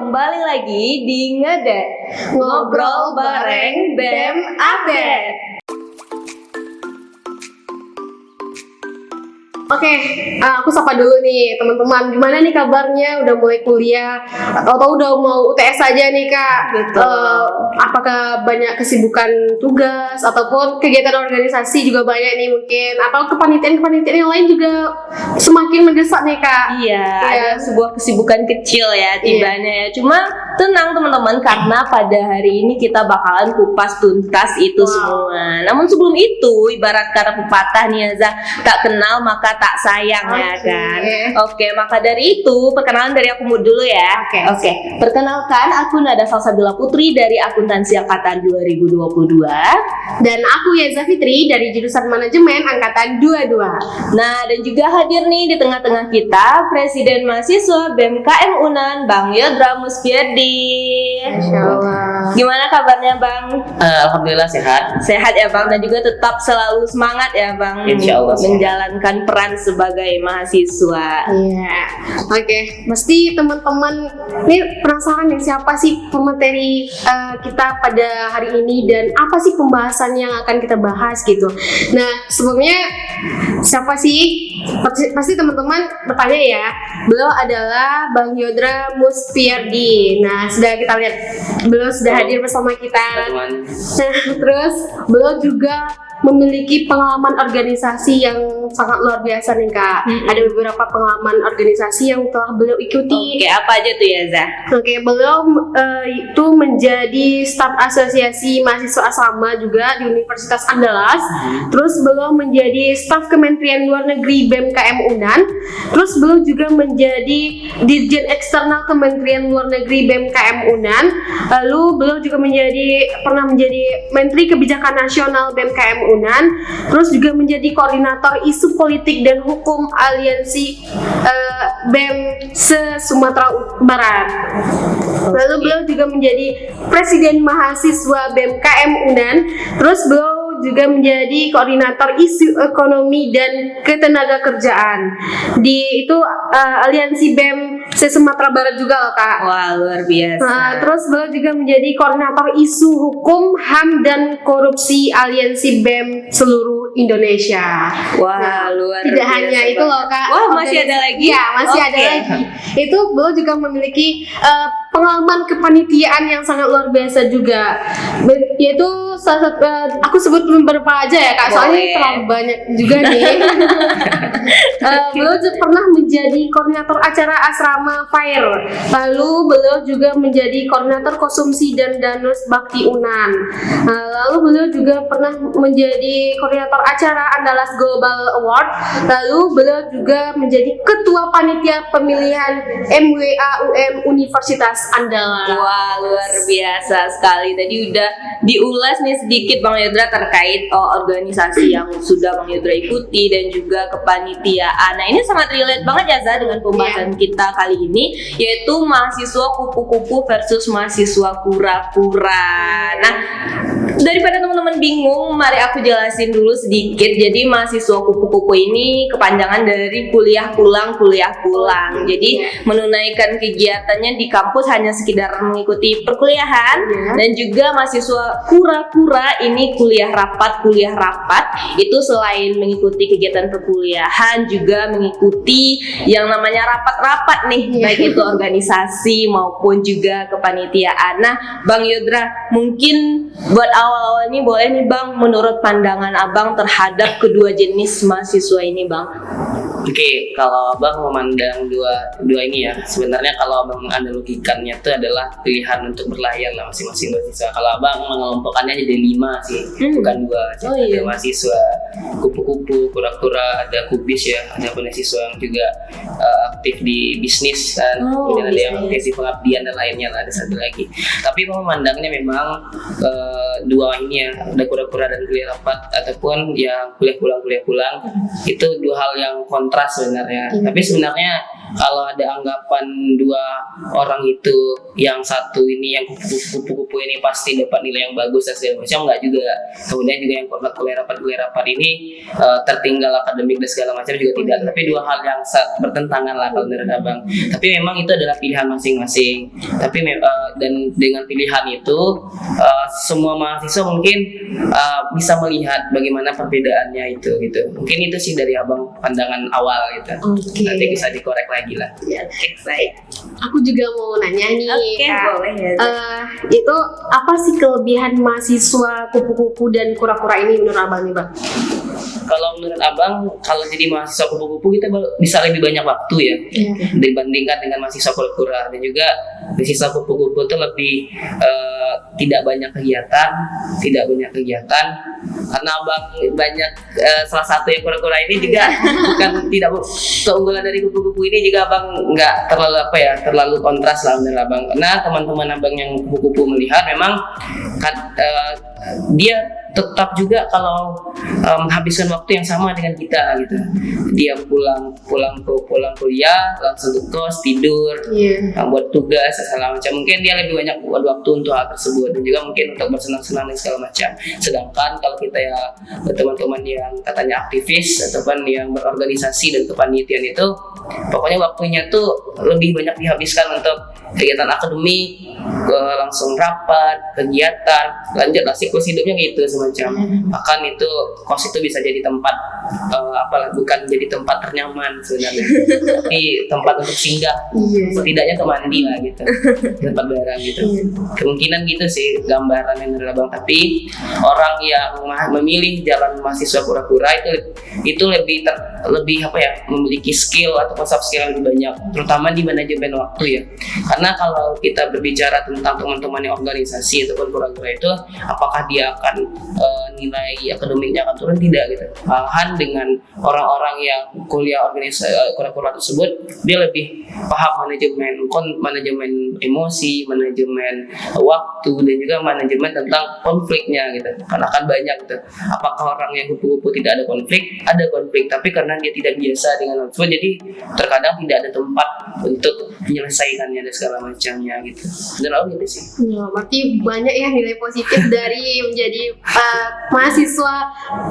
kembali lagi di Ngedet Ngobrol bareng BEM Update. Oke, aku sapa dulu nih teman-teman. Gimana nih kabarnya? Udah mulai kuliah atau udah mau UTS aja nih Kak? Betul. Apakah banyak kesibukan tugas ataupun kegiatan organisasi juga banyak nih mungkin? Atau kepanitiaan yang lain juga semakin mendesak nih Kak? Iya, ada sebuah kesibukan kecil ya tibanya ya. Cuma tenang teman-teman, karena pada hari ini kita bakalan kupas tuntas itu semua. Namun sebelum itu, ibarat kata pepatah nih Azza, tak kenal maka tak sayang ya kan. Oke, maka dari itu perkenalan dari aku dulu ya. Oke. Perkenalkan, aku Nada Salsabila Putri dari Akuntansi Angkatan 2022. Dan aku Yeza Fitri dari jurusan Manajemen Angkatan 22. Nah, dan juga hadir nih di tengah-tengah kita Presiden Mahasiswa BMKM UNAN, Bang Yodra Muspierdi. Masya Allah. Gimana kabarnya Bang? Alhamdulillah sehat. Sehat ya Bang, dan juga tetap selalu semangat ya Bang, Insya Allah menjalankan peran sebagai mahasiswa. Iya, oke. Pasti teman-teman ini penasaran nih siapa sih pemateri kita pada hari ini dan apa sih pembahasan yang akan kita bahas gitu. Nah, sebelumnya siapa sih? Pasti teman-teman bertanya ya. Beliau adalah Bang Yodra Muspierdi. Nah, sudah kita lihat beliau sudah hadir bersama kita. Nah, terus beliau juga memiliki pengalaman organisasi yang sangat luar biasa nih Kak. Ada beberapa pengalaman organisasi yang telah beliau ikuti. Oke, apa aja tuh ya Zah? Oke, beliau itu menjadi staf asosiasi mahasiswa asrama juga di Universitas Andalas. Terus beliau menjadi staf Kementerian Luar Negeri BMKM UNAN. Terus beliau juga menjadi Dirjen Eksternal Kementerian Luar Negeri BMKM UNAN. Lalu beliau juga pernah menjadi Menteri Kebijakan Nasional BMKM UNAN. Terus juga menjadi koordinator isu politik dan hukum Aliansi BEM se-Sumatera Barat. Lalu beliau juga menjadi Presiden Mahasiswa BMKM UNAN. Terus beliau juga menjadi koordinator isu ekonomi dan ketenagakerjaan di itu Aliansi BEM se-Sumatera Barat juga loh Kak. Wah, luar biasa. Terus beliau juga menjadi koordinator isu hukum, HAM dan korupsi Aliansi BEM seluruh Indonesia. Wah, luar biasa. Tidak hanya itu loh Kak. Wah, masih ada lagi? Ya, masih ada lagi. Itu beliau juga memiliki pengalaman kepanitiaan yang sangat luar biasa juga. Yaitu salah satu, aku sebut beberapa aja ya Kak, soalnya terlalu banyak juga nih. Beliau pernah menjadi koordinator acara asrama FAIR. Lalu beliau juga menjadi koordinator konsumsi dan danus bakti UNAN. Lalu beliau juga pernah menjadi koordinator acara Andalas Global Award. Lalu beliau juga menjadi ketua panitia pemilihan MWA UM Universitas Andalas. Wah, luar biasa sekali. Tadi udah diulas nih sedikit Bang Yodra terkait organisasi yang sudah Bang Yodra ikuti dan juga kepanitiaan. Nah, ini sangat relate banget ya Zah dengan pembahasan kita kali ini, yaitu mahasiswa kupu-kupu versus mahasiswa kura-kura. Nah, daripada teman-teman bingung, mari aku jelasin dulu sedikit. Jadi mahasiswa kupu-kupu ini kepanjangan dari kuliah pulang. Jadi menunaikan kegiatannya di kampus hanya sekedar mengikuti perkuliahan, dan juga mahasiswa kura-kura ini kuliah rapat itu selain mengikuti kegiatan perkuliahan juga mengikuti yang namanya rapat-rapat nih, baik itu organisasi maupun juga kepanitiaan. Nah, Bang Yodra, mungkin buat awal-awal ini boleh nih Bang, menurut pandangan Abang terhadap kedua jenis mahasiswa ini Bang. Oke, kalau Abang memandang dua ini ya, sebenarnya kalau Abang menganalogikannya itu adalah pilihan untuk berlayar lah masing-masing mahasiswa. Kalau Abang mengelompokkannya jadi 5 sih, bukan 2. Jadi ada mahasiswa kupu-kupu, kura-kura, ada kubis ya, ada mahasiswa yang juga aktif di bisnis kan, kemudian ada yang aktif di pengabdian dan lainnya lah, ada satu lagi. Tapi memandangnya memang dua ini ya, ada kura-kura dan kuliah rapat ataupun yang kuliah pulang itu dua hal yang kontras sebenarnya. Tapi sebenarnya kalau ada anggapan dua orang itu, yang satu ini yang kupu-kupu ini pasti dapat nilai yang bagus dan segala macam, enggak juga. Kemudian juga yang kuliah rapat ini tertinggal akademik dan segala macam juga tidak. Tapi dua hal yang bertentangan lah kalau menurut abang. Tapi memang itu adalah pilihan masing-masing. Tapi dan dengan pilihan itu semua mahasiswa mungkin bisa melihat bagaimana perbedaannya itu gitu. Mungkin itu sih dari abang pandangan awal gitu. Nanti bisa dikorek lagi lah. Ya, baik. Aku juga mau nanya nih, Kak. Boleh ya. Itu apa sih kelebihan mahasiswa kupu-kupu dan kura-kura ini menurut abang nih, Bang? Kalau menurut abang, kalau jadi mahasiswa kupu-kupu kita bisa lebih banyak waktu ya dibandingkan dengan mahasiswa kura-kura. Dan juga mahasiswa kupu-kupu itu lebih tidak banyak kegiatan karena abang banyak salah satu yang kura-kura ini juga bukan tidak keunggulan dari kupu-kupu ini juga abang nggak terlalu kontras lah menurut abang, karena teman-teman abang yang kupu-kupu melihat memang dia tetap juga kalau menghabiskan waktu yang sama dengan kita gitu. Dia pulang kuliah langsung ke kos tidur, buat tugas segala macam. Mungkin dia lebih banyak buat waktu untuk hal tersebut dan juga mungkin untuk bersenang-senang dan segala macam. Sedangkan kalau kita ya teman-teman yang katanya aktivis ataupun yang berorganisasi dan kepanitiaan itu, pokoknya waktunya tuh lebih banyak dihabiskan untuk kegiatan akademik, langsung rapat, kegiatan, lanjutlah siklus hidupnya gitu semacam. Bahkan itu kos itu bisa jadi tempat bukan jadi tempat ternyaman sebenarnya, tapi tempat untuk singgah, setidaknya ke mandi lah gitu, tempat barang gitu. Kemungkinan gitu sih gambaran yang menurut abang. Tapi orang yang memilih jalan mahasiswa kura-kura itu lebih memiliki skill atau soft skill yang lebih banyak, terutama di manajemen waktu ya. Karena kalau kita berbicara tentang teman-teman yang organisasi ataupun kura-kura itu, apakah dia akan nilai akademiknya akan turun? Tidak gitu. Malahan dengan orang-orang yang kuliah organisasi kura-kura tersebut, dia lebih paham manajemen emosi, manajemen waktu, dan juga manajemen tentang konfliknya gitu. Karena akan banyak gitu. Apakah orang yang kupu-kupu tidak ada konflik? Ada konflik, tapi karena dia tidak biasa dengan hal tersebut, jadi terkadang tidak ada tempat untuk menyelesaikannya dan segala macamnya gitu. Benar gitu sih. Berarti banyak ya nilai positif dari menjadi mahasiswa,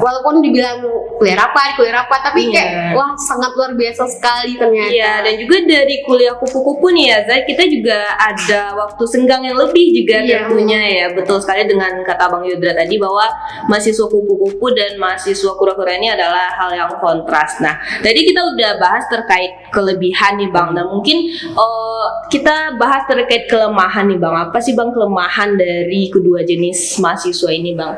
walaupun dibilang kuliah rapat, tapi kayak wah sangat luar biasa sekali ternyata. Iya, dan juga dari kuliah kupu-kupu nih ya, Zai, kita juga ada waktu senggang yang lebih juga tentunya ya. Betul sekali dengan kata Bang Yudra tadi bahwa mahasiswa kupu-kupu dan mahasiswa kura-kura ini adalah hal yang kontras. Nah, tadi kita udah bahas terkait kelebihan nih Bang. Nah, mungkin kita bahas terkait kelemahan nih Bang. Apa sih Bang kelemahan dari kedua jenis mahasiswa ini Bang?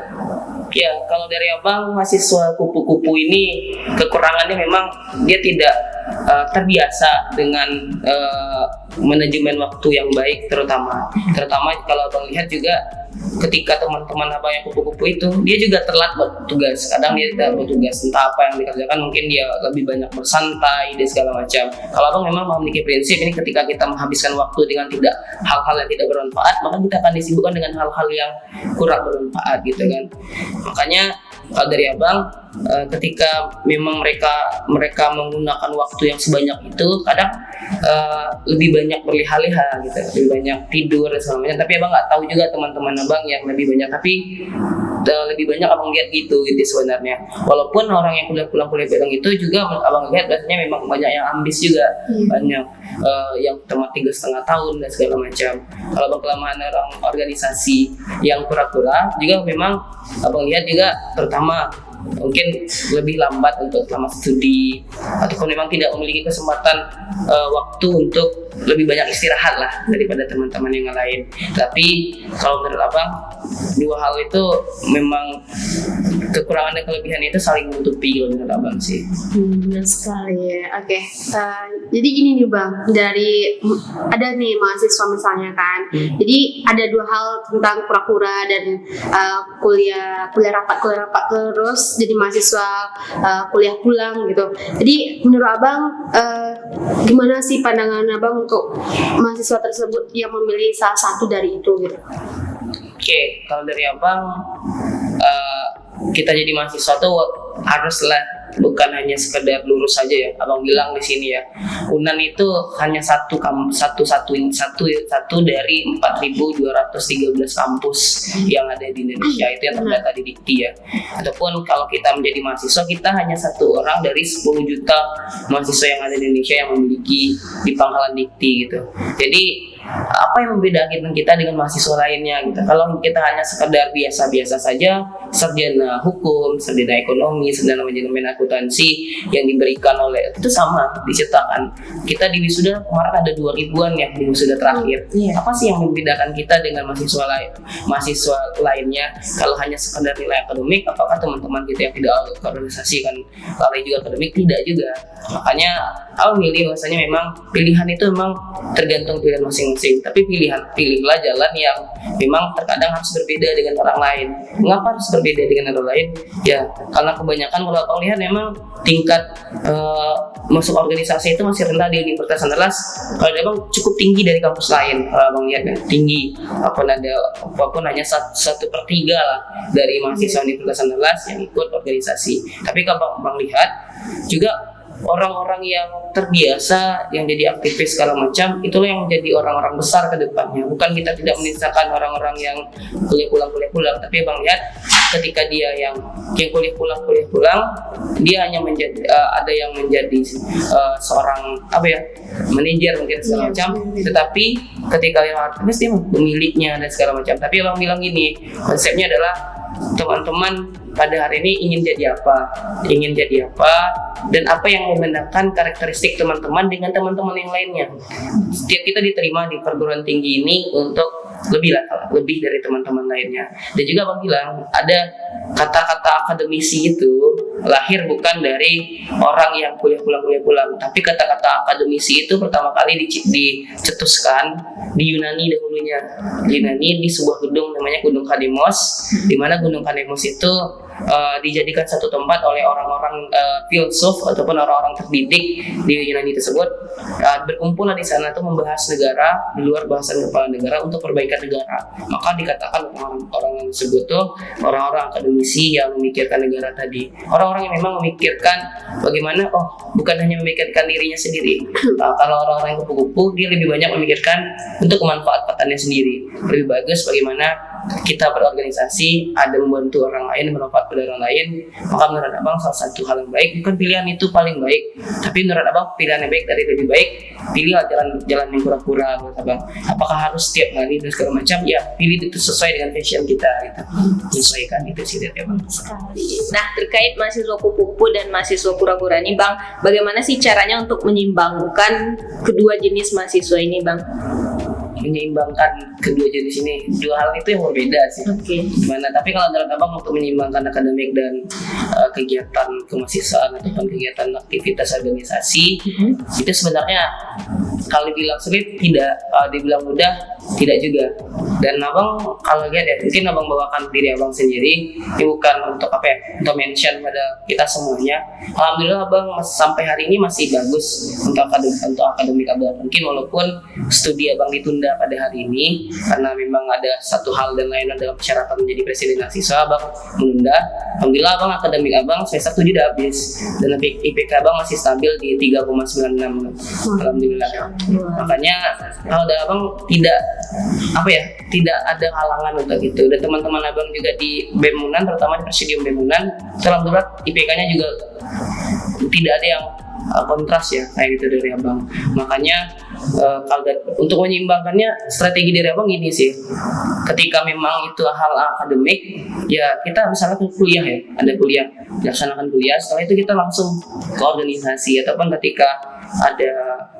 Ya, kalau dari abang, mahasiswa kupu-kupu ini kekurangannya memang dia tidak terbiasa dengan manajemen waktu yang baik, terutama kalau abang lihat juga ketika teman-teman abang yang kupu-kupu itu, dia juga telat buat tugas. Kadang dia tidak buat tugas, entah apa yang dikerjakan, mungkin dia lebih banyak bersantai dan segala macam. Kalau abang memang memiliki prinsip ini, ketika kita menghabiskan waktu dengan hal-hal yang tidak bermanfaat, maka kita akan disibukkan dengan hal-hal yang kurang bermanfaat gitu kan. Makanya kalau dari abang, ketika memang mereka menggunakan waktu yang sebanyak itu, kadang lebih banyak berleha-leha gitu, lebih banyak tidur dan segala macam. Tapi abang nggak tahu juga teman-teman abang yang lebih banyak, tapi lebih banyak abang lihat gitu sebenarnya. Walaupun orang yang pulang kuliah bareng itu juga abang lihat biasanya memang banyak yang ambis juga, banyak yang tamat 3,5 tahun dan segala macam. Kalau abang kelemahan orang organisasi yang pura-pura juga memang abang lihat juga, terutama mungkin lebih lambat untuk tamat studi ataupun memang tidak memiliki kesempatan waktu untuk lebih banyak istirahat lah daripada teman-teman yang lain. Tapi kalau menurut abang, dua hal itu memang kekurangan dan kelebihan itu saling menutupi kalau menurut abang sih. Benar sekali ya. Oke. Jadi gini nih Bang, ada nih mahasiswa misalnya kan. Jadi ada dua hal tentang kura-kura dan kuliah rapat terus jadi mahasiswa kuliah pulang gitu. Jadi menurut abang gimana sih pandangan abang untuk mahasiswa tersebut yang memilih salah satu dari itu gitu? Oke, kalau dari abang, kita jadi mahasiswa tuh haruslah bukan hanya sekedar lurus saja ya. Abang bilang di sini ya, Unan itu hanya satu dari 4.213 kampus yang ada di Indonesia, itu yang terdata di Dikti ya. Ataupun kalau kita menjadi mahasiswa, kita hanya satu orang dari 10 juta mahasiswa yang ada di Indonesia yang memiliki di Pangkalan Dikti gitu. Jadi apa yang membedakan kita dengan mahasiswa lainnya gitu? Kalau kita hanya sekedar biasa-biasa saja, sarjana hukum, sarjana ekonomi, sarjana manajemen akuntansi yang diberikan oleh itu sama diciptakan. Kita di wisuda kemarin ada 2.000-an ya di wisuda terakhir. Apa sih yang membedakan kita dengan mahasiswa lainnya? Kalau hanya sekedar nilai akademik, apakah teman-teman kita yang tidak organisasi kan lalai juga akademik? Tidak juga. Makanya aku milih bahwasanya memang pilihan itu memang tergantung pilihan masing-masing. Tapi pilihlah jalan yang memang terkadang harus berbeda dengan orang lain. Mengapa harus berbeda dengan orang lain? Ya karena kebanyakan kalau aku lihat memang tingkat masuk organisasi itu masih rendah di Universitas Andalas. Kalau memang cukup tinggi dari kampus lain. Kalau abang lihat kan tinggi. Walaupun hanya 1/3 lah dari mahasiswa Universitas Andalas yang ikut organisasi. Tapi kalau abang lihat juga orang-orang yang terbiasa yang jadi aktivis segala macam, itulah yang menjadi orang-orang besar ke depannya. Bukan kita tidak menyisakan orang-orang yang kuliah pulang, tapi abang lihat ketika dia yang kuliah pulang, dia hanya menjadi ada yang menjadi seorang manajer mungkin segala macam. Tetapi ketika yang aktivis dia pemiliknya dan segala macam. Tapi abang bilang gini, konsepnya adalah teman-teman pada hari ini ingin jadi apa, dan apa yang membedakan karakteristik teman-teman dengan teman-teman yang lainnya. Setiap kita diterima di perguruan tinggi ini untuk lebih dari teman-teman lainnya. Dan juga abang bilang ada kata-kata akademisi itu lahir bukan dari orang yang kuliah pulang, tapi kata-kata akademisi itu pertama kali dicetuskan di Yunani dahulunya. Yunani di sebuah gedung namanya Gunung Kademos, di mana Gunung Kademos itu dijadikan satu tempat oleh orang-orang filsuf ataupun orang-orang terdidik di Yunani tersebut, berkumpul di sana tuh membahas negara di luar bahasan kepala negara untuk perbaikan negara. Maka dikatakan orang-orang tersebut tuh orang-orang akademisi yang memikirkan negara tadi, orang-orang yang memang memikirkan bagaimana bukan hanya memikirkan dirinya sendiri. Kalau orang-orang yang kupu-kupu, dia lebih banyak memikirkan untuk kemanfaatatannya sendiri. Lebih bagus bagaimana kita berorganisasi, ada membantu orang lain, bermanfaat pada orang lain. Maka menurut abang salah satu hal yang baik, bukan pilihan itu paling baik, tapi menurut abang pilihan yang baik dari lebih baik, pilihlah jalan yang pura-pura menurut abang. Apakah harus setiap hari dan segala macam? Ya pilih itu sesuai dengan passion kita gitu. Menyesuaikan itu sih dari abang. Nah, terkait mahasiswa kupu-kupu dan mahasiswa pura-pura ini bang, bagaimana sih caranya untuk menyeimbangkan kedua jenis mahasiswa ini bang? Menyeimbangkan kedua jenis ini, dua hal itu yang berbeda sih. Gimana? Tapi kalau menurut abang untuk menyeimbangkan akademik dan kegiatan kemahasiswaan ataupun kegiatan aktivitas organisasi, itu sebenarnya kalau dibilang sulit tidak, kalau dibilang mudah tidak juga. Dan abang kalau lihat ya, mungkin abang bawakan diri abang sendiri, ini bukan untuk untuk mention pada kita semuanya. Alhamdulillah abang sampai hari ini masih bagus untuk akademik abang. Mungkin walaupun studi abang ditunda pada hari ini karena memang ada satu hal dan lain dalam persyaratan menjadi presiden mahasiswa, abang menunda. Alhamdulillah abang akademik abang semester 7 udah habis dan IPK abang masih stabil di 3,96. Alhamdulillah. Makanya kalau ada abang tidak ada halangan untuk itu. Dan teman-teman abang juga di BEM Unan, terutama di Presidium BEM Unan, alhamdulillah IPK-nya juga tidak ada yang kontras ya kayak gitu dari abang. Makanya kalau untuk menyeimbangkannya, strategi dari abang gini sih, ketika memang itu hal akademik ya kita misalnya kuliah ya, ada kuliah, laksanakan kuliah, setelah itu kita langsung ke organisasi. Ataupun ketika ada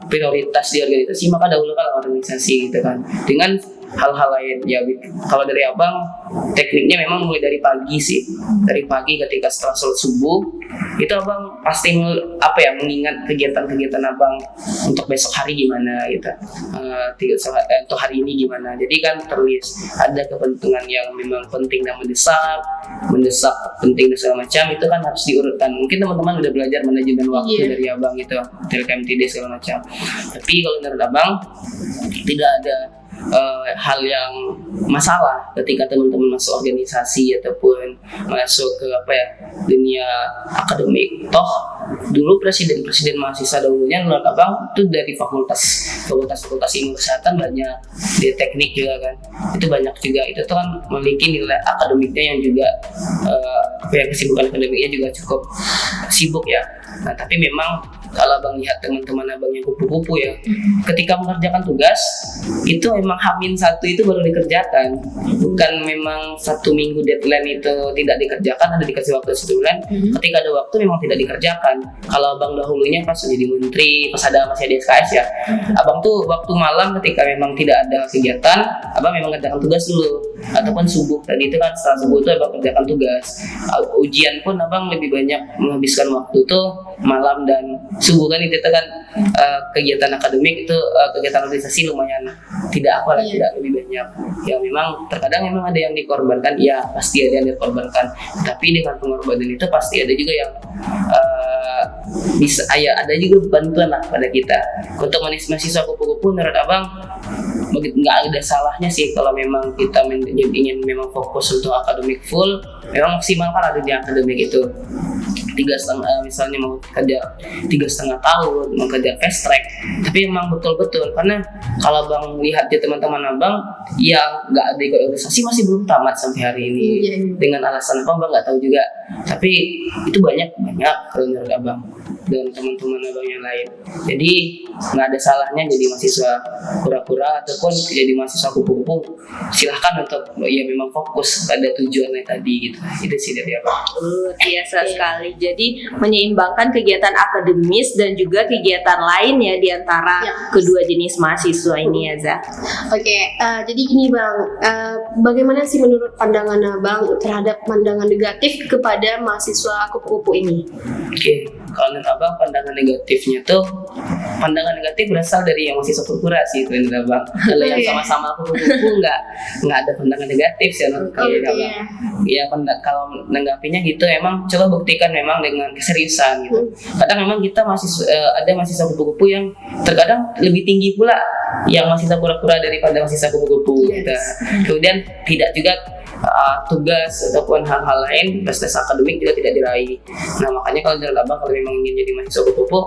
prioritas di organisasi, maka dahulukan organisasi gitu kan, dengan hal-hal lain ya. Kalau dari abang, tekniknya memang mulai dari pagi sih, dari pagi ketika setelah sholat subuh itu abang pasti mengingat kegiatan-kegiatan abang untuk besok hari gimana gitu, untuk hari ini gimana. Jadi kan terlis ada kepentingan yang memang penting dan mendesak penting dan segala macam, itu kan harus diurutkan. Mungkin teman-teman udah belajar manajemen waktu dari abang gitu, dari KMTD segala macam. Tapi kalau menurut abang tidak ada hal yang masalah ketika teman-teman masuk organisasi ataupun masuk ke dunia akademik. Toh dulu presiden mahasiswa dahulunya menurut abang itu dari fakultas ilmu kesehatan banyak, di teknik juga kan itu banyak juga, itu tuh kan memiliki nilai akademiknya yang juga kesibukan akademiknya juga cukup sibuk ya. Nah tapi memang kalau abang lihat teman-teman abang yang kupu-kupu ya, ketika mengerjakan tugas itu memang H-1 itu baru dikerjakan, bukan memang 1 minggu deadline itu tidak dikerjakan, ada dikasih waktu 1 bulan. Ketika ada waktu memang tidak dikerjakan. Kalau abang dahulunya pas jadi menteri, pas masih ada SKS ya, abang tuh waktu malam ketika memang tidak ada kegiatan, abang memang mengerjakan tugas dulu, ataupun subuh tadi itu kan setelah subuh itu abang kerjakan tugas. Ujian pun abang lebih banyak menghabiskan waktu tuh malam dan subuh kan, itu kan kegiatan akademik itu kegiatan organisasi lumayan tidak tidak lebih banyak ya. Memang terkadang memang ada yang dikorbankan, ya pasti ada yang dikorbankan, tapi dengan pengorbanan itu pasti ada juga yang bisa ada juga bantuan lah pada kita. Untuk mahasiswa kupu-kupu menurut abang nggak ada salahnya sih kalau memang kita ingin memang fokus untuk akademik full, memang maksimalkan ada di akademik itu 3,5, misalnya mau kerja 3,5 tahun, mau kerja fast track. Tapi emang betul-betul, karena kalau abang lihat ya teman-teman abang yang nggak ada ikut organisasi masih belum tamat sampai hari ini. Dengan alasan apa abang nggak tahu juga. Tapi itu banyak kalau menurut abang dan teman-teman abang yang lain. Jadi nggak ada salahnya jadi mahasiswa pura-pura ataupun jadi mahasiswa kupu-kupu. Silahkan untuk ya memang fokus pada tujuannya tadi gitu. Itu sih dari abang. Biasa sekali. Jadi menyeimbangkan kegiatan akademis dan juga kegiatan lain ya di antara kedua jenis mahasiswa ini ya Zah. Oke, jadi gini Bang, bagaimana sih menurut pandangan Abang terhadap pandangan negatif kepada mahasiswa kupu-kupu ini? Oke, kalau menurut abang pandangan negatifnya tuh, pandangan negatif berasal dari yang mahasiswa pura-pura sih menurut abang. Kalau yang sama-sama kupu-kupu nggak ada pandangan negatif sih menurut abang. Ya kalau menanggapinya gitu, emang coba buktikan memang dengan keseriusan gitu. Kadang memang kita ada mahasiswa kupu-kupu yang terkadang lebih tinggi pula yang mahasiswa pura-pura daripada mahasiswa kupu-kupu gitu. Kemudian tidak juga tugas ataupun hal-hal lain, tes akademik juga tidak diraih. Nah makanya kalau dari abang kalau memang ingin jadi mahasiswa kupu-kupu,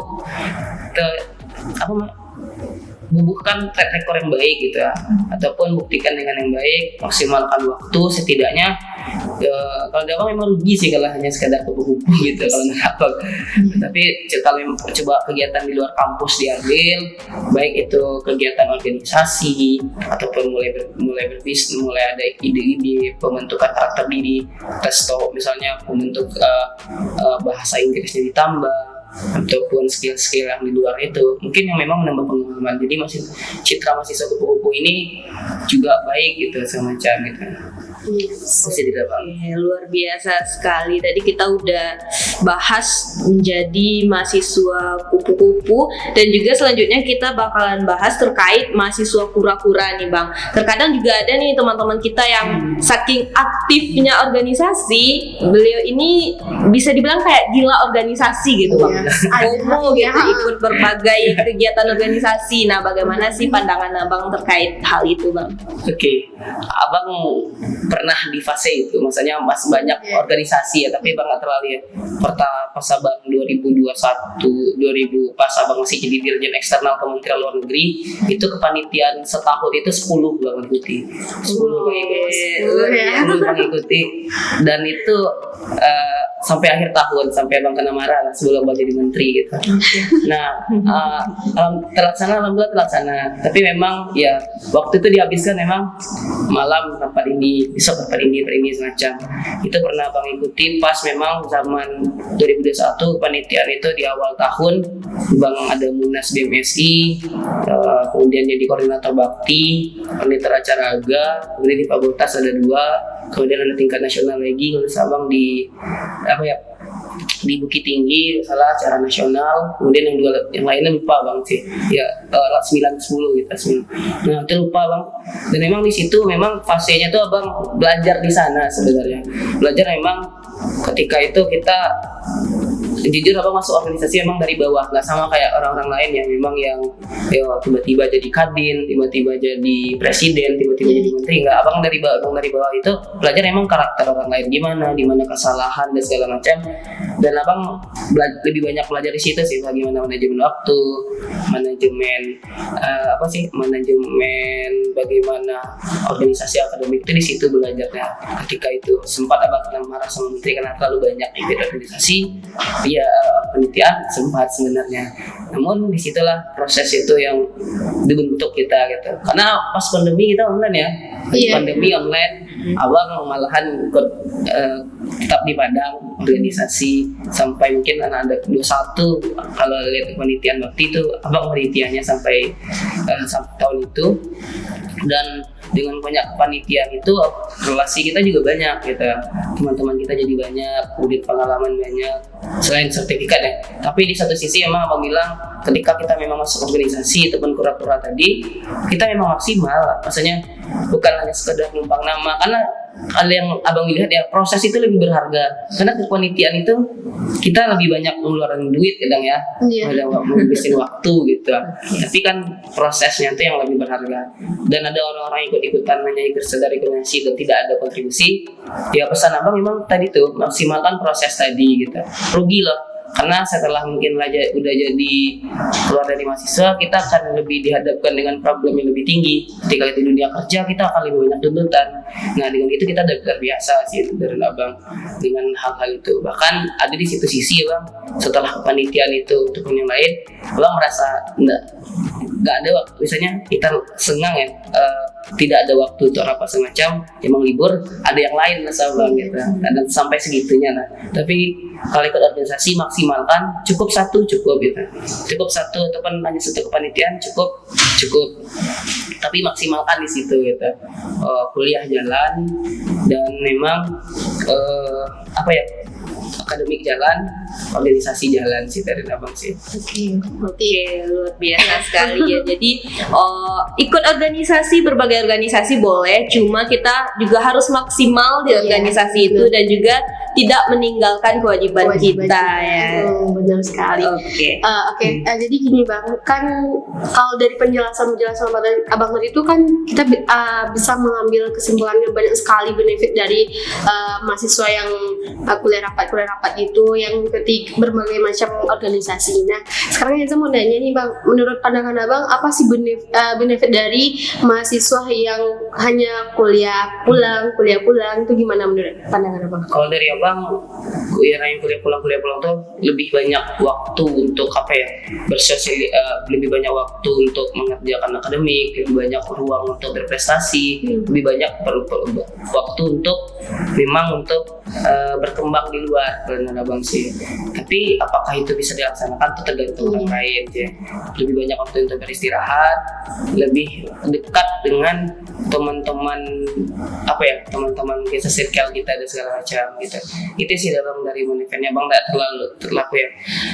bubuhkan track record yang baik gitu ya, ataupun buktikan dengan yang baik, maksimalkan waktu setidaknya. Kalau dia memang rugi sih kalau hanya sekadar kupu-kupu gitu kalau nggak apa. Tapi kalau coba kegiatan di luar kampus diambil, baik itu kegiatan organisasi ataupun mulai berbisnis, mulai ada ide-ide pembentukan karakter diri, tes misalnya membentuk bahasa Inggrisnya ditambah, ataupun skill-skill yang di luar itu mungkin yang memang menambah pengalaman. Jadi citra mahasiswa kupu-kupu ini juga baik gitu semacam gitu. Luar biasa sekali. Tadi kita udah bahas menjadi mahasiswa kupu-kupu dan juga selanjutnya kita bakalan bahas terkait mahasiswa kura-kura nih Bang. Terkadang juga ada nih teman-teman kita yang saking aktifnya organisasi, beliau ini bisa dibilang kayak gila organisasi gitu Bang. FOMO gitu, ikut berbagai kegiatan organisasi. Nah, bagaimana sih pandangan Abang terkait hal itu Bang? Oke, abang pernah di fase itu, maksudnya masih banyak organisasi ya, tapi abang nggak terlalu ya. Pas abang 2021, pas abang masih jadi dirjen eksternal Kementerian Luar Negeri, itu kepanitiaan setahun itu 10 bang ikuti, 10 mengikuti, dan itu sampai akhir tahun, sampai abang kena marah lah sebelum abang jadi menteri gitu. Nah, alhamdulillah terlaksana. Tapi memang ya waktu itu dihabiskan memang malam rapat ini, besok rapat ini semacam. Itu pernah abang ikutin pas memang zaman 2021 panitiaan itu di awal tahun, bang ada Munas BMSI, kemudian jadi koordinator bakti, koordinator acara AGA, kemudian di fakultas ada 2, kemudian ada tingkat nasional lagi. Kalau abang di di Bukit Tinggi salah acara nasional, kemudian yang lainnya lupa bang sih ya, 9-10 gitu 9. Nah itu lupa bang, dan memang di situ memang fasenya tuh abang belajar di sana sebenarnya. Belajar memang ketika itu kita jujur abang masuk organisasi emang dari bawah, nggak sama kayak orang-orang lain yang memang yang tiba-tiba jadi kadin, tiba-tiba jadi presiden, tiba-tiba jadi menteri. Nggak, abang dari bawah itu belajar emang karakter orang lain gimana, di mana kesalahan dan segala macam. Dan abang lebih banyak belajar di situ sih, bagaimana manajemen waktu, manajemen manajemen bagaimana organisasi akademik itu di situ belajarnya. Ketika itu sempat abang kena marah sama menteri karena terlalu banyak ikut organisasi, ya penelitian sempat sebenarnya. Namun disitulah proses itu yang dibentuk kita gitu. Karena pas pandemi kita online ya, pandemi online, abang malahan ikut tetap di Padang organisasi sampai mungkin ada 21. Kalau lihat penelitian waktu itu abang penelitiannya sampai tahun itu. Dan dengan banyak kepanitiaan itu relasi kita juga banyak gitu, teman-teman kita jadi banyak, kemudian pengalaman banyak selain sertifikat ya. Tapi di satu sisi emang abang bilang ketika kita memang masuk organisasi ataupun kura-kura tadi, kita memang maksimal, maksudnya bukan hanya sekedar numpang nama. Karena ada yang abang lihat ya, proses itu lebih berharga karena kepanitiaan itu kita lebih banyak mengeluarkan duit kadang ya, ada menghabisin waktu gitu. Tapi kan prosesnya itu yang lebih berharga. Dan ada orang-orang ikut-ikutan hanya ikut sekedar organisasi dan tidak ada kontribusi. Ya pesan abang memang tadi tuh maksimalkan proses tadi gitu. Rugi loh. Karena setelah mungkin udah jadi keluar dari mahasiswa, kita akan lebih dihadapkan dengan problem yang lebih tinggi. Ketika di dunia kerja kita akan lebih banyak tuntutan. Nah dengan itu kita udah terbiasa sih dari abang dengan hal-hal itu. Bahkan ada di situ sisi bang, setelah kepanitiaan itu untuk yang lain, abang merasa nggak ada waktu. Misalnya kita senang ya, tidak ada waktu untuk apa semacam, emang libur, ada yang lain lah bang gitu. Dan sampai segitunya lah. Tapi kalau ikut organisasi maksimalkan cukup satu gitu, cukup satu ataupun hanya satu kepanitiaan cukup, tapi maksimalkan di situ gitu. Kuliah jalan dan memang akademik jalan, organisasi jalan sih dari abang sih. Oke, luar biasa sekali ya. Jadi ikut organisasi, berbagai organisasi boleh, cuma kita juga harus maksimal di organisasi itu dan juga tidak meninggalkan kewajiban kita ya. Benar sekali. Oke. Jadi gini bang, kan kalau dari penjelasan abang tadi itu kan kita bisa mengambil kesimpulan yang banyak sekali benefit dari mahasiswa yang kuliah rapat itu yang ketik berbagai macam organisasi. Nah sekarang saya mau nanya nih bang, menurut pandangan abang apa sih benefit dari mahasiswa yang hanya kuliah pulang itu gimana menurut pandangan abang? Kalau dari abang, yang kuliah pulang tuh lebih banyak waktu untuk lebih banyak waktu untuk mengerjakan akademik, lebih banyak ruang untuk berprestasi, lebih banyak waktu untuk berkembang di luar dengan abang sih. Tapi apakah itu bisa dilaksanakan itu tergantung orang lain ya. Lebih banyak waktu untuk beristirahat, lebih dekat dengan teman-teman kita circle kita dan segala macam gitu. Itu sih dari benefitnya bang, tidak terlalu ya.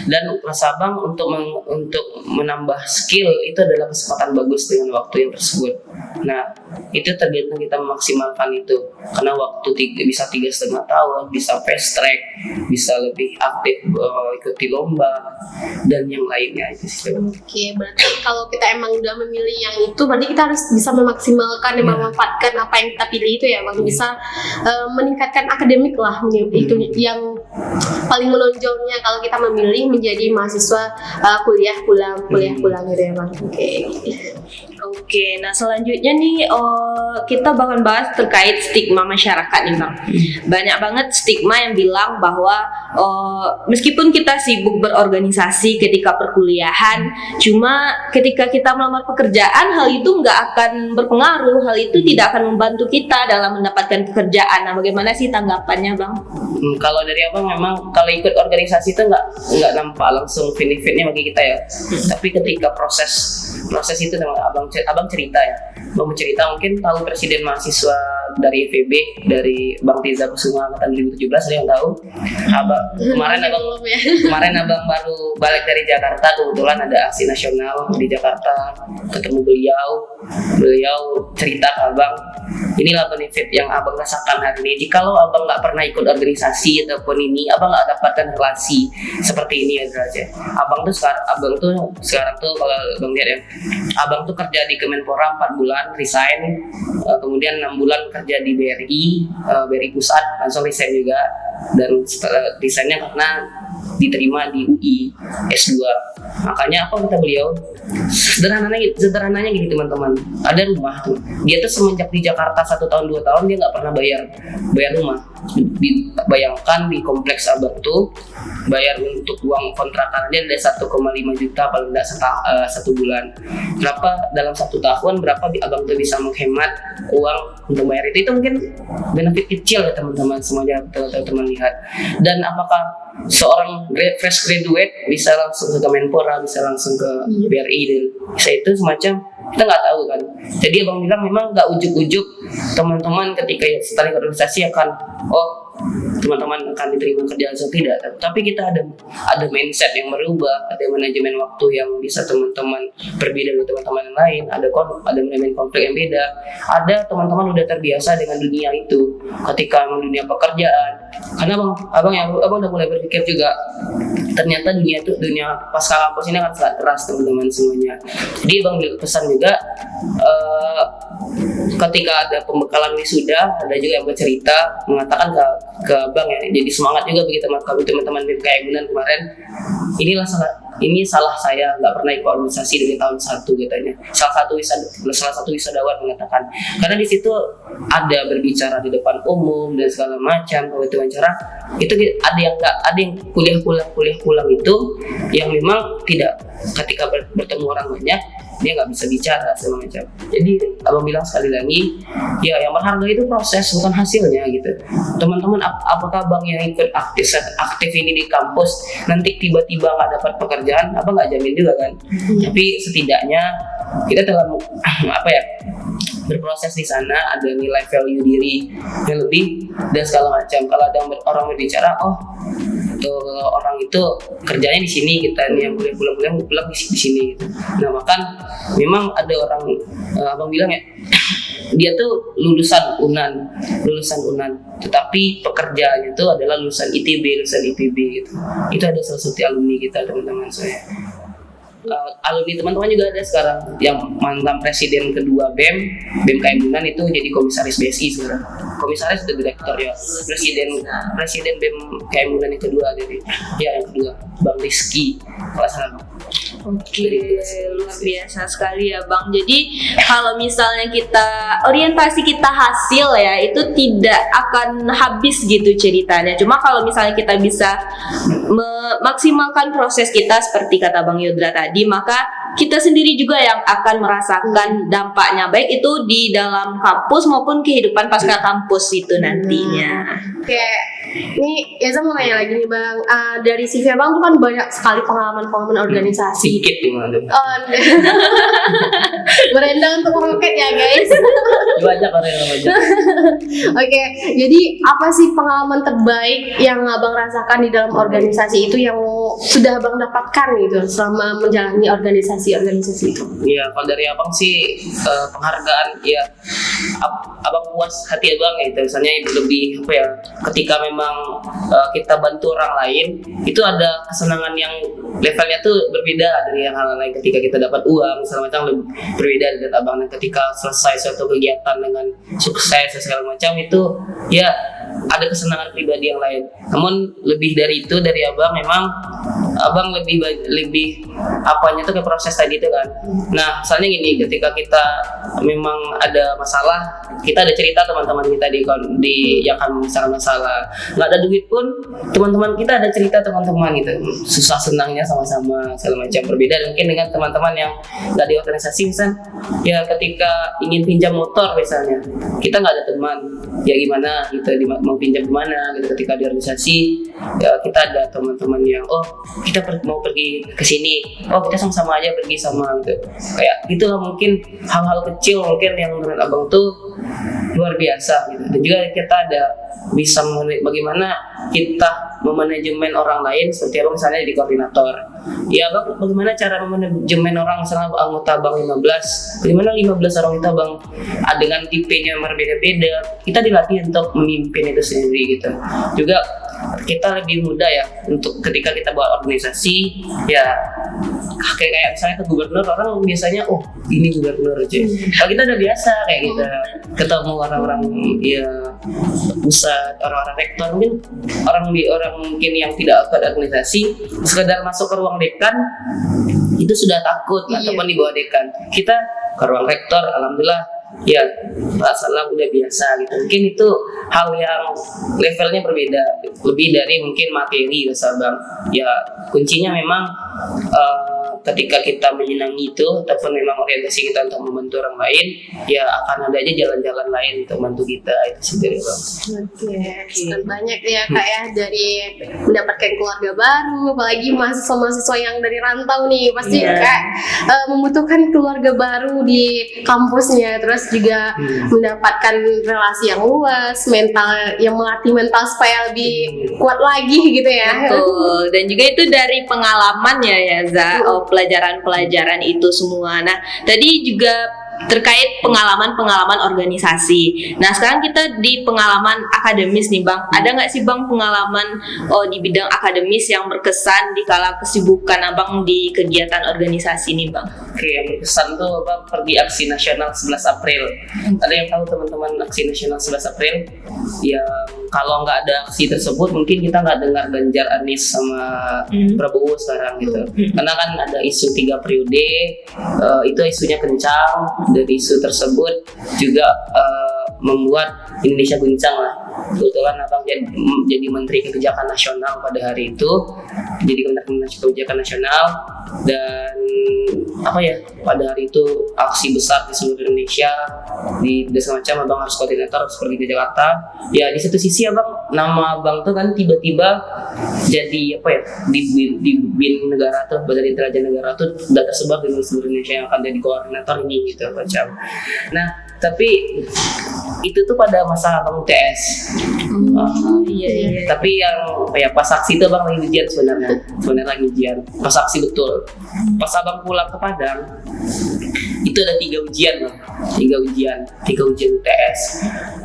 Dan rasa bang untuk menambah skill itu adalah kesempatan bagus dengan waktu yang tersebut. Nah itu tergantung kita memaksimalkan itu, karena waktu bisa 3,5 tahun, bisa fast track, bisa lebih aktif ikuti lomba dan yang lainnya itu sih. Oke, berarti kalau kita emang udah memilih yang itu, berarti kita harus bisa memaksimalkan dan memanfaatkan apa yang kita pilih itu ya bang. Bisa meningkatkan akademik lah, itu yang paling menonjolnya kalau kita memilih menjadi mahasiswa kuliah pulang gitu ya bang. Oke, nah selanjutnya nih kita bakal bahas terkait stigma masyarakat nih bang. Banyak banget stigma yang bilang bahwa meskipun kita sibuk berorganisasi ketika perkuliahan, cuma ketika kita melamar pekerjaan hal itu nggak akan berpengaruh, hal itu tidak akan membantu kita dalam mendapatkan pekerjaan. Nah bagaimana sih tanggapannya bang? Kalau dari abang memang kalau ikut organisasi itu nggak nampak langsung benefitnya bagi kita ya. Tapi ketika proses itu sama abang cerita ya. Abang cerita mungkin tahu presiden mahasiswa dari FEB, dari Bang Tiza Kusuma angkatan 2017, ada yang tahu? Kemarin abang baru balik dari Jakarta, kebetulan ada aksi nasional di Jakarta, ketemu beliau cerita ke abang inilah benefit yang abang rasakan hari ini. Jikalau abang nggak pernah ikut organisasi ataupun ini, abang nggak dapatkan relasi seperti ini ya Derajat. Abang tuh sekarang tuh kalau abang lihat ya, abang tuh kerja di Kemenpora 4 bulan, resign, kemudian 6 bulan kerja di BRI Pusat, langsung resign juga, dan setelah resignnya karena diterima di UI S2. Makanya apa kata beliau? Sederhananya gini teman-teman, ada rumah tuh, dia tuh semenjak di Jakarta 1 tahun 2 tahun dia nggak pernah bayar rumah. Bayangkan di kompleks abang tuh bayar untuk uang kontrakan aja ada 1,5 juta paling tidak satu bulan. Berapa dalam 1 tahun berapa abang tuh bisa menghemat uang untuk bayar itu mungkin benefit kecil ya teman-teman, semuanya teman-teman lihat. Dan apakah seorang fresh graduate bisa langsung ke Kemenpora, bisa langsung ke BRI, dan bisa itu semacam kita nggak tahu kan. Jadi abang bilang memang nggak ujuk-ujuk teman-teman ketika setelah organisasi akan teman-teman akan diterima kerja atau tidak, tapi kita ada mindset yang berubah, ada manajemen waktu yang bisa teman-teman berbeda dari teman-teman yang lain, ada manajemen konflik yang beda, ada teman-teman udah terbiasa dengan dunia itu ketika dunia pekerjaan, karena abang udah mulai berpikir juga ternyata dunia pasca kampus ini akan sangat keras teman-teman semuanya. Jadi abang pesan juga ketika ada pembekalan wisuda, ada juga yang bercerita mengatakan ke abang ya, jadi semangat juga bagi teman-teman BMKM Unan kemarin. Ini salah saya nggak pernah ikut organisasi dari tahun 1 katanya. Salah satu wisadawan mengatakan, karena di situ ada berbicara di depan umum dan segala macam, kalau itu wawancara itu ada yang kuliah pulang itu yang memang tidak, ketika bertemu orang banyak dia nggak bisa bicara segala macam. Jadi abang bilang sekali lagi, ya yang berharga itu proses bukan hasilnya gitu. Teman-teman, apakah abang yang ikut aktif ini di kampus nanti tiba-tiba nggak dapat pekerjaan, abang nggak jamin juga kan. Tapi setidaknya kita dalam berproses di sana, ada nilai value diri yang lebih dan segala macam. Kalau ada orang berbicara, orang itu kerjanya di sini, kita nih yang pulang di sini gitu. Nah bahkan memang ada orang, abang bilang ya, dia tuh lulusan Unan, tetapi pekerjaannya itu adalah lulusan ITB, lulusan IPB gitu. Itu ada salah satu alumni kita, teman-teman saya. Alumni teman-teman juga ada sekarang yang mantan presiden kedua BEM Unan itu jadi komisaris BSI sekarang. Komisaris itu direktur ya. Presiden BEM Unan yang kedua, jadi ya yang kedua Bang Rizky Kelasana. Oke, luar biasa sekali ya Bang. Jadi kalau misalnya orientasi kita hasil ya, itu tidak akan habis gitu ceritanya. Cuma kalau misalnya kita bisa memaksimalkan proses kita seperti kata Bang Yodra tadi, maka kita sendiri juga yang akan merasakan dampaknya, baik itu di dalam kampus maupun kehidupan pasca kampus itu nantinya. Oke, ini Yaza mau nanya lagi nih Bang, dari CV Bang tuh kan banyak sekali pengalaman organisasi. Sedikit gimana? Berendang untuk meroket ya guys. Banyak orang yang banyak. Oke, jadi apa sih pengalaman terbaik yang Abang rasakan di dalam organisasi itu yang sudah Abang dapatkan gitu selama menjalani organisasi itu? Iya, kalau dari abang sih penghargaan ya, abang puas hati abang ya, misalnya lebih ketika memang kita bantu orang lain, itu ada kesenangan yang levelnya tuh berbeda dari yang hal lain. Ketika kita dapat uang segala macam lebih berbeda dari abang, dan ketika selesai suatu kegiatan dengan sukses segala macam, itu ya ada kesenangan pribadi yang lain. Namun lebih dari itu, dari abang memang abang lebih apanya tuh ke proses tadi itu kan. Nah misalnya gini, ketika kita memang ada masalah, kita ada cerita teman-teman kita di yang akan misalkan masalah, nggak ada duit pun teman-teman kita ada cerita teman-teman gitu, susah senangnya sama-sama segala macam. Berbeda mungkin dengan teman-teman yang nggak di organisasi, misal ya ketika ingin pinjam motor misalnya, kita nggak ada teman, ya gimana gitu, mau pinjam kemana gitu. Ketika di organisasi ya kita ada teman-teman yang kita mau pergi ke sini, kita sama-sama aja pergi sama gitu. Kayak gitulah, mungkin hal-hal kecil mungkin yang menurut abang tuh luar biasa gitu. Dan juga kita ada bisa bagaimana kita memanajemen orang lain seperti abang misalnya di koordinator. Ya abang bagaimana cara memanajemen orang, misalnya anggota abang 15, bagaimana 15 orang itu abang dengan tipenya yang berbeda-beda, kita dilatih untuk memimpin itu sendiri gitu. Juga kita lebih mudah ya untuk ketika kita buat organisasi ya kayak misalnya ke gubernur, orang biasanya oh ini gubernur aja. Kalau kita udah biasa kayak gitu ketemu orang-orang ya pusat, orang-orang rektor, mungkin orang mungkin yang tidak ikut organisasi sekedar masuk ke ruang dekan itu sudah takut ataupun di bawah dekan. Kita ke ruang rektor alhamdulillah ya salam udah biasa gitu. Mungkin itu hal yang levelnya berbeda, lebih dari mungkin materi dasar bang. Ya kuncinya memang ketika kita menyenangi itu ataupun memang orientasi kita untuk membantu orang lain, ya akan ada aja jalan-jalan lain untuk membantu kita. Itu sendiri bang. Oke, banyak ya kak ya, dari mendapatkan keluarga baru, apalagi mahasiswa-mahasiswa yang dari rantau nih pasti kayak membutuhkan keluarga baru di kampusnya, terus juga mendapatkan relasi yang luas, mental yang melatih mental supaya lebih kuat lagi gitu ya. Betul. Dan juga itu dari pengalaman ya Za, pelajaran-pelajaran itu semua. Nah, tadi juga terkait pengalaman-pengalaman organisasi. Nah, sekarang kita di pengalaman akademis nih Bang. Ada nggak sih Bang pengalaman di bidang akademis yang berkesan di kala kesibukan Abang di kegiatan organisasi nih Bang? Oke, yang berkesan tuh Abang pergi aksi nasional 11 April. Ada yang tahu teman-teman aksi nasional 11 April? Ya, kalau nggak ada aksi tersebut mungkin kita nggak dengar Ganjar, Anies sama Prabowo sekarang gitu. Karena kan ada isu 3 periode, itu isunya kencang. Dari isu tersebut juga membuat Indonesia guncang lah. Kebetulan abang jadi Menteri Kebijakan Nasional pada hari itu, jadi Menteri Kebijakan Nasional, dan apa ya, pada hari itu aksi besar di seluruh Indonesia di segala macam. Abang harus koordinator seperti di Jakarta. Ya di satu sisi abang, nama abang tuh kan tiba-tiba jadi apa ya, di BIN negara tuh, Badan Intelijen Negara tuh udah tersebar di seluruh Indonesia yang akan jadi koordinator ini gitu macam. Nah tapi itu tuh pada masa abang UTS. Iya. Tapi yang ya pas aksi itu abang lagi ujian sebenarnya lagi ujian. Pas aksi betul. Pas abang pulang ke Padang itu ada 3 ujian loh. 3 ujian UTS.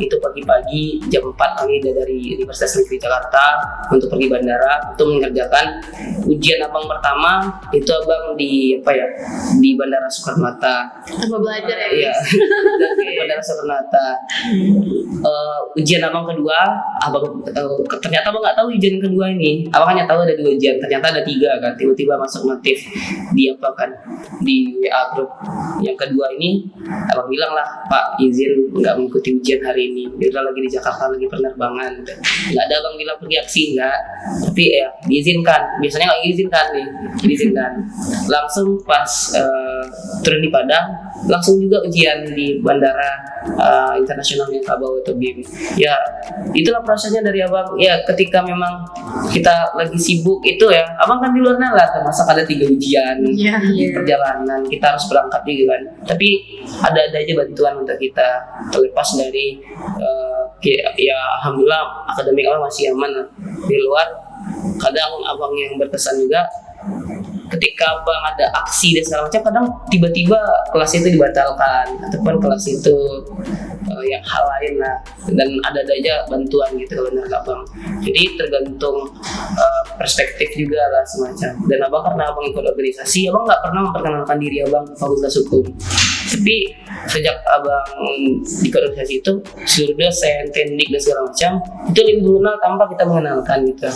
Itu pagi-pagi jam 4 kami udah dari Universitas Negeri Jakarta untuk pergi bandara untuk mengerjakan ujian abang pertama. Itu abang di apa ya, di Bandara Soekarno-Hatta. Apa belajar ya? Iya. Di Bandara Soekarno-Hatta. Ujian abang kedua, abang ternyata abang nggak tahu ujian kedua ini. Abang hanya tahu ada 2 ujian, ternyata ada 3 kan. Tiba-tiba masuk notif di apa kan, di WA grup. Yang kedua ini abang bilang lah, Pak izin nggak mengikuti ujian hari ini. Dia udah lagi di Jakarta, lagi penerbangan. Nggak ada abang bilang pergi aksi nggak, tapi ya diizinkan. Biasanya nggak diizinkan nih, diizinkan. Langsung pas turun di Padang, langsung juga ujian di Bandara Internasional Minangkabau atau BIM. Ya itulah prosesnya dari abang. Ya ketika memang kita lagi sibuk itu ya, abang kan di luar nalar, termasuk ada 3 ujian di perjalanan, kita harus berangkat juga kan. Tapi ada aja bantuan untuk kita terlepas dari ya alhamdulillah akademik abang masih aman lah. Di luar kadang abang yang berkesan juga ketika abang ada aksi dan segala macam, kadang tiba-tiba kelas itu dibatalkan ataupun kelas itu yang hal lain lah, dan ada aja bantuan gitu kalau menurut abang. Jadi tergantung perspektif juga lah semacam. Dan abang karena abang ikut organisasi, abang nggak pernah memperkenalkan diri abang ke Fakultas Hukum. Tapi sejak abang ikut organisasi itu, seluruh dosen, teknik dan segala macam itu lebih mengenal tanpa kita mengenalkan gitu.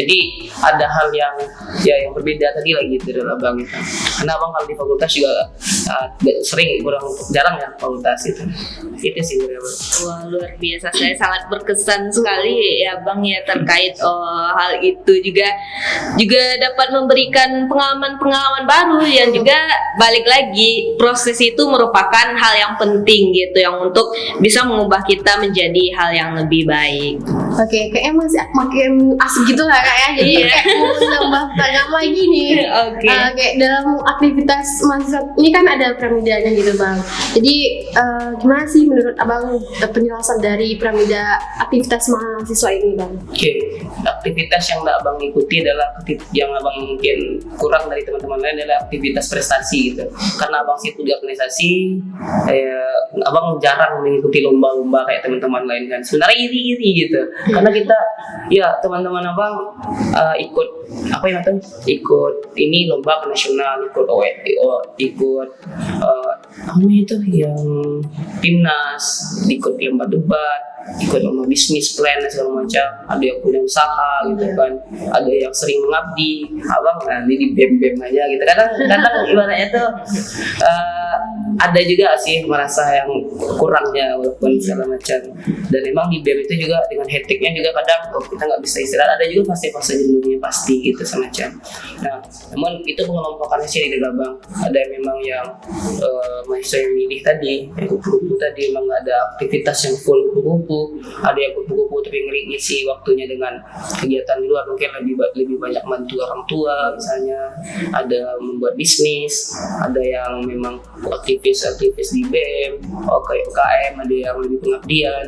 Jadi ada hal yang berbeda tadi lagi dari abang itu. Karena abang kalau di fakultas juga sering jarang ya fakultas itu sih dari abang. Wah luar biasa, saya sangat berkesan sekali ya Bang ya terkait hal itu, juga dapat memberikan pengalaman baru yang juga balik lagi proses itu merupakan hal yang penting gitu yang untuk bisa mengubah kita menjadi hal yang lebih baik. Oke, kayaknya masih makin asik gitu lah Kak ya. Jadi kayak mau nambah pertanyaan lagi nih. Oke. Kayak dalam aktivitas mahasiswa ini kan ada piramidanya gitu Bang. Jadi gimana sih menurut Abang penjelasan dari piramida aktivitas mahasiswa ini Bang? Oke, aktivitas yang Abang ikuti adalah yang Abang mungkin kurang dari teman-teman lain adalah aktivitas prestasi gitu. Karena Abang sibuk di organisasi, Abang jarang mengikuti lomba-lomba kayak teman-teman lain kan. Sebenarnya iri-iri gitu. Karena kita, ya teman-teman Abang ikut apa yang namanya? Ikut ini lomba nasional, ikut ikut apa itu yang timnas, ikut lomba debat, ikut lomba bisnis plan dan segala macam. Ada yang punya usaha gitu kan, ada yang sering mengabdi. Abang ini di bem aja gitu. Kadang ibaratnya tuh ada juga sih merasa yang kurangnya walaupun segala macam. Dan memang di BEM itu juga dengan hektiknya juga kadang kita nggak bisa istirahat. Ada juga fase-fase jenuhnya pasti gitu semacam. Nah, namun itu pengelompokannya sih di Abang. Ada yang memang yang mahasiswa yang milih tadi, yang kupu-kupu tadi memang nggak ada aktivitas yang full kupu-kupu. Ada yang kupu-kupu tapi ngisi waktunya dengan kegiatan di luar, mungkin lebih banyak bantu orang tua misalnya. Ada membuat bisnis, ada yang memang aktivis di BEM, kayak UKM, ada yang lebih pengabdian,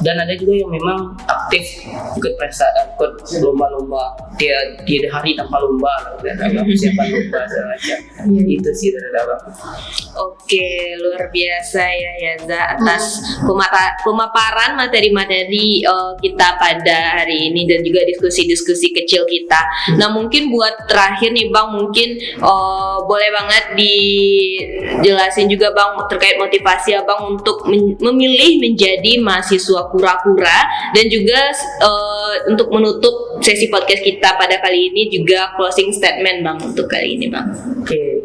dan ada juga yang memang aktif ikut lomba-lomba tiada hari tanpa lomba, persiapan lomba segala macam. Itu sih dari Abang. Oke, luar biasa ya Yaza atas pemaparan materi-materi kita pada hari ini dan juga diskusi-diskusi kecil kita. Nah mungkin buat terakhir nih Bang, mungkin boleh banget dijelasin juga Bang terkait motivasi Abang untuk memilih menjadi mahasiswa kura-kura, dan juga untuk menutup sesi podcast kita pada kali ini juga closing statement Bang untuk kali ini Bang. Oke,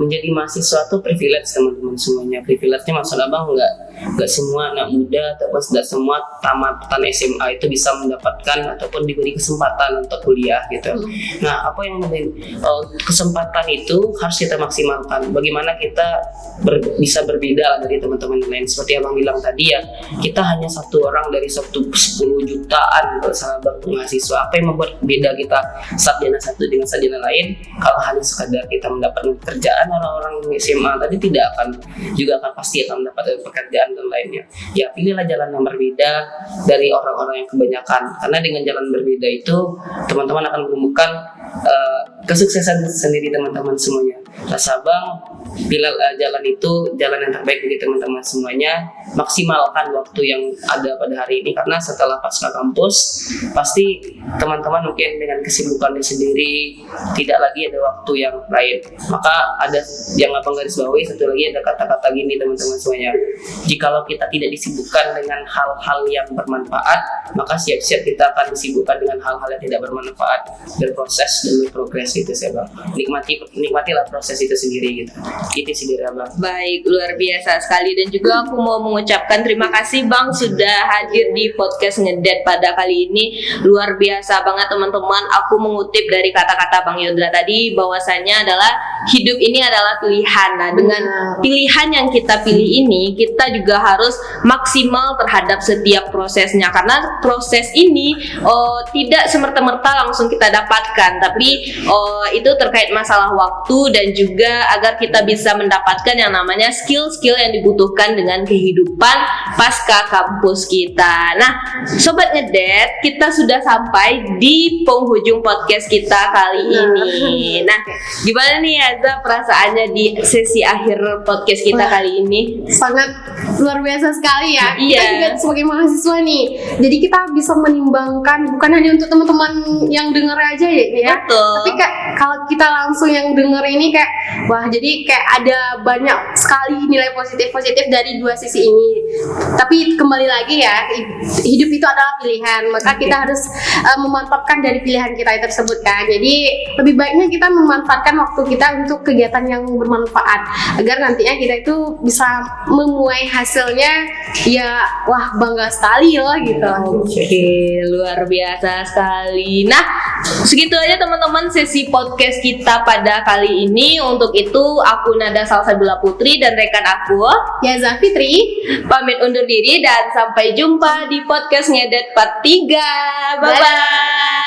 menjadi mahasiswa tuh privilege teman-teman semuanya. Privilege-nya maksud Abang nggak semua anak muda atau nggak semua tamatan SMA itu bisa mendapatkan ataupun diberi kesempatan untuk kuliah gitu. Nah, apa yang kesempatan itu harus kita maksimalkan. Bagaimana kita bisa berbeda dari teman-teman lain. Seperti Abang bilang tadi ya, kita hanya satu orang dari 10 jutaan kalau sahabat mahasiswa. Apa yang membuat beda kita sarjana satu dengan sarjana lain? Kalau hanya sekadar kita mendapatkan pekerjaan, orang-orang SMA tadi akan pasti akan mendapatkan pekerjaan dan lainnya. Ya, pilihlah jalan yang berbeda dari orang-orang yang kebanyakan. Karena dengan jalan berbeda itu teman-teman akan menemukan kesuksesan sendiri teman-teman semuanya. Rasa Abang, pilih jalan itu jalan yang terbaik bagi teman-teman semuanya. Maksimalkan waktu yang ada pada hari ini, karena setelah pasca kampus pasti teman-teman mungkin dengan kesibukannya sendiri tidak lagi ada waktu yang lain. Maka ada yang Abang garis bawahi, satu lagi ada kata-kata gini teman-teman semuanya. Jikalau kita tidak disibukkan dengan hal-hal yang bermanfaat, maka siap-siap kita akan disibukkan dengan hal-hal yang tidak bermanfaat. Berproses dan berprogres gitu sih Bang. Nikmatilah proses itu sendiri gitu. Itu sih dari Abang. Baik, luar biasa sekali, dan juga aku mau mengucapkan terima kasih Bang sudah hadir di podcast Ngedet pada kali ini. Luar biasa banget teman-teman. Aku mengutip dari kata-kata Bang Yodra tadi bahwasannya adalah hidup ini adalah pilihan. Nah, dengan pilihan yang kita pilih ini, kita juga harus maksimal terhadap setiap prosesnya, karena proses ini tidak semerta-merta langsung kita dapatkan, tapi itu terkait masalah waktu dan juga agar kita bisa mendapatkan yang namanya skill-skill yang dibutuhkan dengan kehidupan pasca kampus kita. Nah, Sobat Ngedet, kita sudah sampai di penghujung podcast kita kali ini. Nah, gimana nih Yaza perasaannya di sesi akhir podcast kita kali ini? Sangat luar biasa sekali ya. Iya. Kita juga sebagai mahasiswa nih, jadi kita bisa menimbangkan bukan hanya untuk teman-teman yang denger aja ya. Betul. Tapi kayak kalau kita langsung yang denger ini kayak wah, jadi kayak ada banyak sekali nilai positif dari dua sisi ini. Tapi kembali lagi ya, hidup itu adalah pilihan, maka kita harus memantapkan dari pilihan kita tersebut kan. Jadi lebih baiknya kita memanfaatkan waktu kita untuk kegiatan yang bermanfaat agar nantinya kita itu bisa memuai hasilnya ya, wah bangga sekali loh gitu. Oke, luar biasa sekali. Nah, segitu aja teman-teman sesi podcast podcast kita pada kali ini. Untuk itu aku Nada Salsabila Putri dan rekan aku Yaza Fitri pamit undur diri dan sampai jumpa di podcast Ngedet part 3. Bye bye.